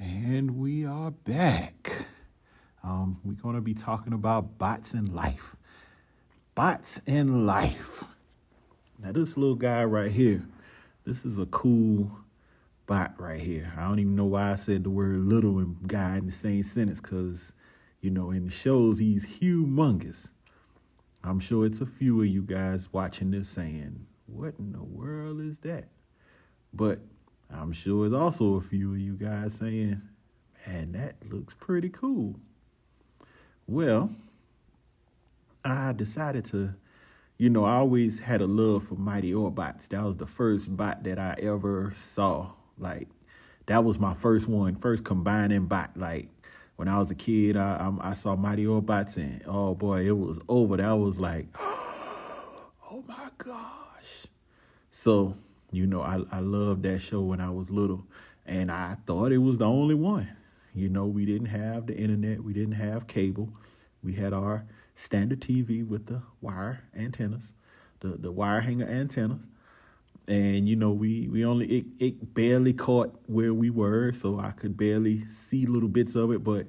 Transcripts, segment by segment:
And we are back. We're going to be talking about bots in life. Bots in life. Now, this little guy right here, this is a cool bot right here. I don't even know why I said the word little and guy in the same sentence because, in the shows, he's humongous. I'm sure it's a few of you guys watching this saying, what in the world is that? But I'm sure it's also a few of you guys saying, man, that looks pretty cool. Well, I decided to, I always had a love for Mighty Orbots. That was the first bot that I ever saw. Like, that was my first one, first combining bot. Like, when I was a kid, I saw Mighty Orbots, and oh boy, it was over. That was like, oh my gosh. So, I loved that show when I was little, and I thought it was the only one. We didn't have the internet. We didn't have cable. We had our standard TV with the wire antennas, the wire hanger antennas. And, we only, it barely caught where we were, so I could barely see little bits of it. But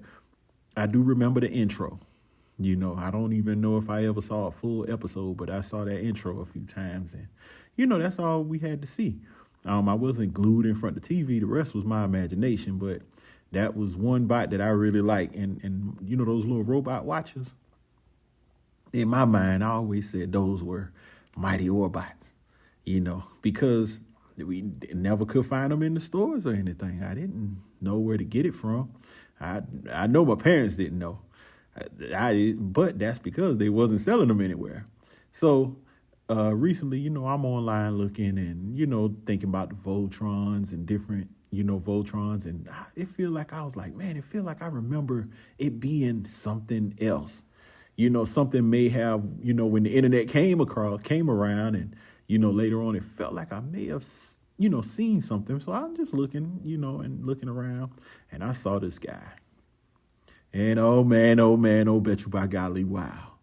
I do remember the intro. I don't even know if I ever saw a full episode, but I saw that intro a few times. And, that's all we had to see. I wasn't glued in front of the TV. The rest was my imagination, but that was one bot that I really liked. And those little robot watches, in my mind, I always said those were Mighty Orbots, because we never could find them in the stores or anything. I didn't know where to get it from. I know my parents didn't know. But that's because they wasn't selling them anywhere. So recently, I'm online looking and, thinking about the Voltrons and different, Voltrons. And it feel like I was like, man, it feel like I remember it being something else. Something may have, when the internet came around and, later on, it felt like I may have, seen something. So I'm just looking, and looking around, and I saw this guy. And oh man, bet you by golly, wow.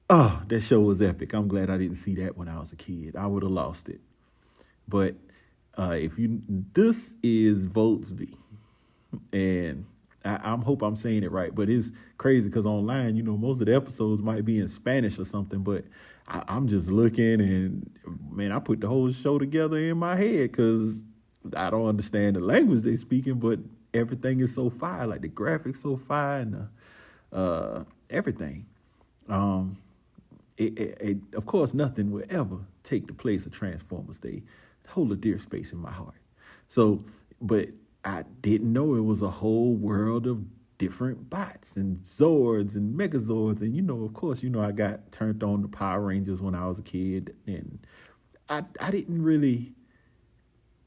Oh, that show was epic. I'm glad I didn't see that when I was a kid. I would have lost it. But this is Voltsby. And I hope I'm saying it right, but it's crazy because online, most of the episodes might be in Spanish or something, but I'm just looking and, man, I put the whole show together in my head because I don't understand the language they speaking, but everything is so fire, like the graphics so fire and everything. Of course, nothing will ever take the place of Transformers. They hold a dear space in my heart. So, but I didn't know it was a whole world of different bots and Zords and Megazords. And, of course, I got turned on to Power Rangers when I was a kid. And I didn't really,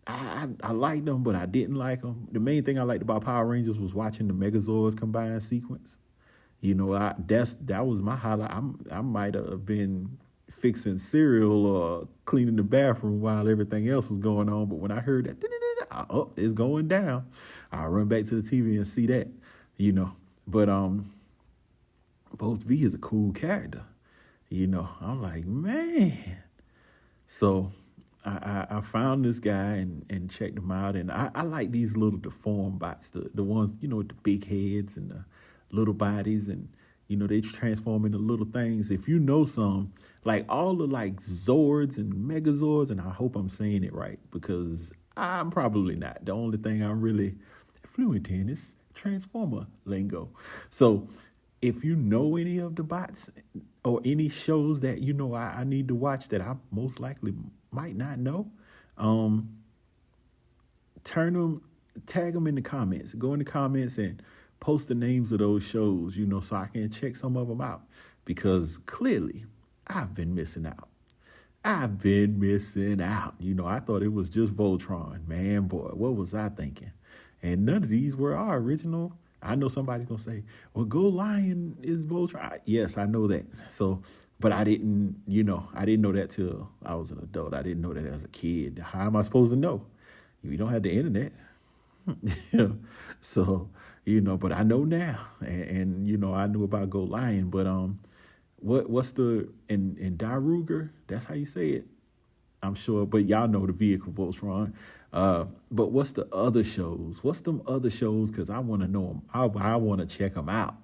I liked them, but I didn't like them. The main thing I liked about Power Rangers was watching the Megazords combined sequence. That was my highlight. I might have been fixing cereal or cleaning the bathroom while everything else was going on. But when I heard that, it's going down, I'll run back to the TV and see that, But Voltsby is a cool character, I'm like, man. So I found this guy and checked him out. And I like these little deformed bots, the ones, with the big heads and the little bodies, and they transform into little things. If you know some, like all the like Zords and Megazords, and I hope I'm saying it right because I'm probably not. The only thing I'm really fluent in is Transformer lingo. So if you know any of the bots or any shows that I need to watch that I most likely might not know, tag them in the comments. Go in the comments and post the names of those shows, so I can check some of them out, because clearly I've been missing out. I thought it was just Voltron. Man, boy, what was I thinking? And none of these were our original. I know somebody's going to say, well, Go Lion is Voltron. Yes, I know that. So, but I didn't know that till I was an adult. I didn't know that as a kid. How am I supposed to know? You don't have the internet. So, but I know now, and I knew about Go Lion, but what's the in Daruger? That's how you say it. I'm sure, but y'all know the vehicle Voltron. But what's the other shows? What's them other shows? Because I want to know them. I want to check them out.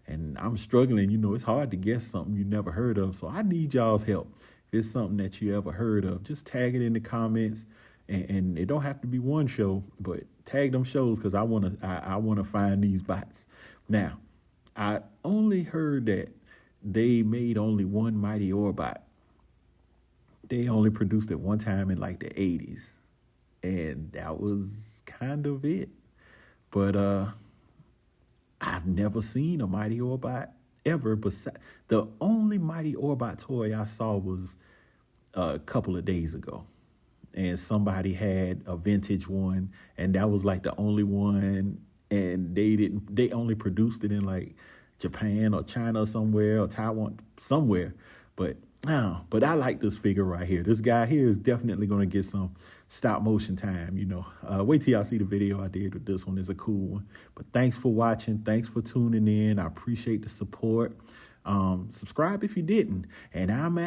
And I'm struggling. It's hard to guess something you never heard of. So I need y'all's help. If it's something that you ever heard of, just tag it in the comments. And it don't have to be one show, but tag them shows because I wanna find these bots. Now, I only heard that they made only one Mighty Orbot. They only produced it one time in like the 80s. And that was kind of it. But I've never seen a Mighty Orbot ever. The only Mighty Orbot toy I saw was a couple of days ago. And somebody had a vintage one, and that was like the only one. And they only produced it in like Japan or China or somewhere, or Taiwan, somewhere. But I like this figure right here. This guy here is definitely going to get some stop motion time, Wait till y'all see the video I did with this one. It's a cool one. But thanks for watching. Thanks for tuning in. I appreciate the support. Subscribe if you didn't. And I'm